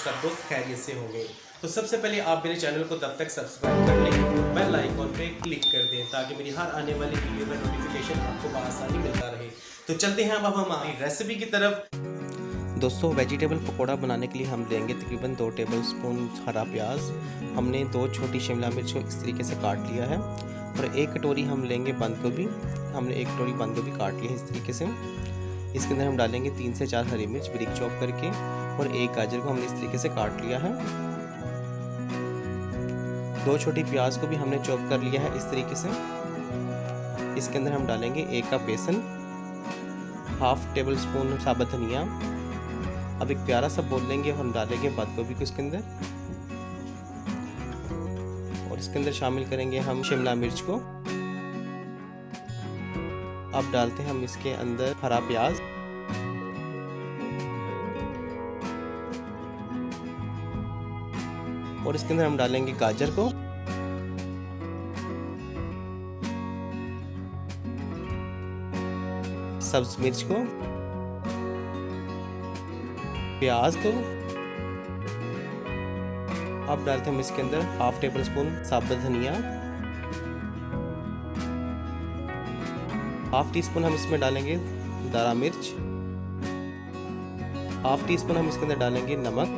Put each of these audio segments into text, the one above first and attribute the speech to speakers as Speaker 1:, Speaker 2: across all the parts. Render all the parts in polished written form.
Speaker 1: सब दोस्त खैरियत से होंगे। तो सबसे पहले आप मेरे चैनल को तब तक सब्सक्राइब कर लें, बेल आइकॉन पे क्लिक कर दें ताकि मेरी हर आने वाली वीडियो का नोटिफिकेशन आपको बआसानी मिलता रहे। तो चलते हैं अब हम हमारी रेसिपी की तरफ।
Speaker 2: दोस्तों, वेजिटेबल पकोड़ा बनाने के लिए हम लेंगे तकरीबन 2 टेबलस्पून हरा प्याज। हमने 2 छोटी शिमला मिर्च को इस तरीके से काट लिया है और 1 कटोरी हम लेंगे बंद गोभी। हमने 1 कटोरी बंद गोभी काट ली है इस तरीके से। इसके अंदर हम डालेंगे 3 से 4 हरी मिर्च बारीक चॉप करके और 1 गाजर को हमने इस तरीके से काट लिया है। 2 छोटी प्याज को भी हमने चॉप कर लिया है इस तरीके से। इसके अंदर हम डालेंगे 1 कप बेसन, 1/2 टेबलस्पून साबुत धनिया। अब एक प्यारा सा बोल लेंगे और हम डालेंगे बंद गोभी को इसके अंदर और इसके अंदर शामिल करेंगे हम शिमला मिर्च को। अब डालते हैं हम इसके अंदर हरा प्याज और इसके अंदर हम डालेंगे गाजर को। सब्ज मिर्च को, प्याज को। अब डालते हैं हम इसके अंदर 1/2 टेबलस्पून साबुत धनिया, 1/2 टीस्पून हम इसमें डालेंगे दारा मिर्च, 1/2 टीस्पून हम इसके अंदर डालेंगे नमक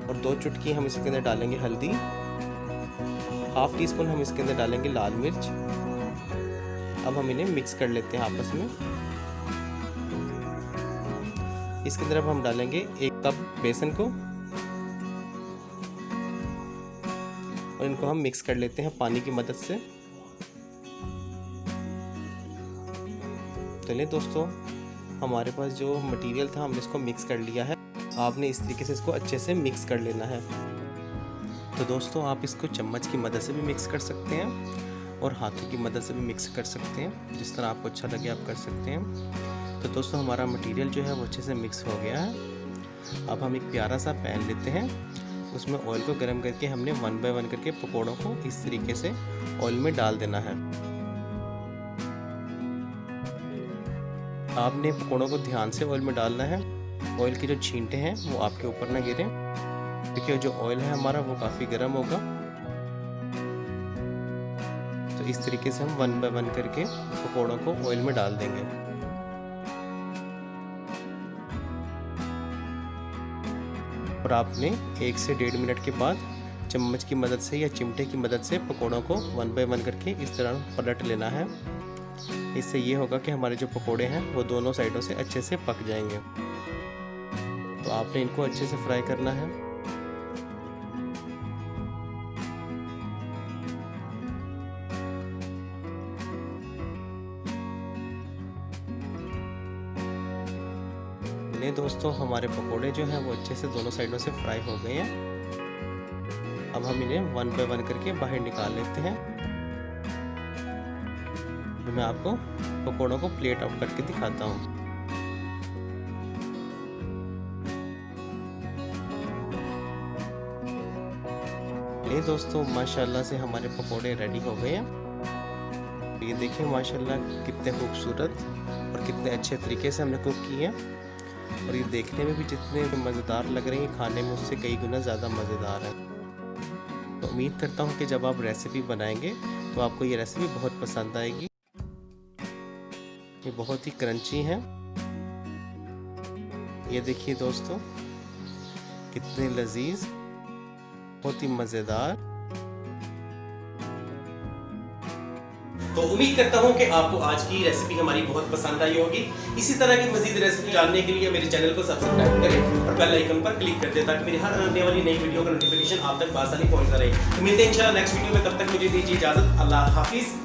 Speaker 2: और 2 चुटकी हम इसके अंदर डालेंगे हल्दी, 1/2 टीस्पून हम इसके अंदर डालेंगे लाल मिर्च। अब हम इन्हें मिक्स कर लेते हैं आपस में। इसके अंदर अब हम डालेंगे 1 कप बेसन को और इनको हम मिक्स कर लेते हैं पानी की मदद से। चलिए दोस्तों, हमारे पास जो मटेरियल था हमने इसको मिक्स कर लिया है। आपने इस तरीके से इसको अच्छे से मिक्स कर लेना है। तो दोस्तों, आप इसको चम्मच की मदद से भी मिक्स कर सकते हैं और हाथों की मदद से भी मिक्स कर सकते हैं, जिस तरह आपको अच्छा लगे आप कर सकते हैं। तो दोस्तों, हमारा मटेरियल जो है वो अच्छे से मिक्स हो गया है। अब हम एक प्यारा सा पैन लेते हैं, उसमें ऑयल को गर्म करके हमने 1 बाय 1 करके पकौड़ों को इस तरीके से ऑयल में डाल देना है। आपने पकौड़ों को ध्यान से ऑयल में डालना है। ऑयल के जो छींटे हैं वो आपके ऊपर ना गिरें, क्योंकि जो ऑयल है हमारा वो काफ़ी गर्म होगा। तो इस तरीके से हम 1 बाय 1 करके पकौड़ों को ऑयल में डाल देंगे। और आपने 1 से 1.5 मिनट के बाद चम्मच की मदद से या चिमटे की मदद से पकौड़ों को 1 बाय 1 करके इस तरह पलट लेना है। इससे ये होगा कि हमारे जो पकोड़े हैं वो दोनों साइडों से अच्छे से पक जाएंगे। तो आपने इनको अच्छे से फ्राई करना है। दोस्तों, हमारे पकोड़े जो हैं वो अच्छे से दोनों साइडों से फ्राई हो गए हैं। अब हम इन्हें 1 बाय 1 करके बाहर निकाल लेते हैं। मैं आपको पकोड़ों को प्लेट आउट करके दिखाता हूँ। ये दोस्तों, माशाल्लाह से हमारे पकोड़े रेडी हो गए हैं। ये देखिए माशाल्लाह कितने खूबसूरत और कितने अच्छे तरीके से हमने कुक किए हैं और ये देखने में भी जितने मज़ेदार लग रहे हैं, खाने में उससे कई गुना ज़्यादा मज़ेदार है। तो उम्मीद करता हूँ कि जब आप रेसिपी बनाएंगे तो आपको ये रेसिपी बहुत पसंद आएगी। ये बहुत ही क्रंची है। ये देखिए दोस्तों, कितने लजीज, बहुत ही मज़ेदार।
Speaker 1: तो उम्मीद करता हूं कि आपको आज की रेसिपी हमारी बहुत पसंद आई होगी। इसी तरह की मजीद रेसिपी जानने के लिए मेरे चैनल को सब्सक्राइब करें और बेल आइकन पर क्लिक कर दें ताकि मेरी हर आने वाली नई वीडियो का नोटिफिकेशन आप तक आसानी पहुंचता रहे। तो मिलते हैं इंशाल्लाह नेक्स्ट वीडियो में। तब तक मुझे दीजिए इजाजत। अल्लाह हाफिज।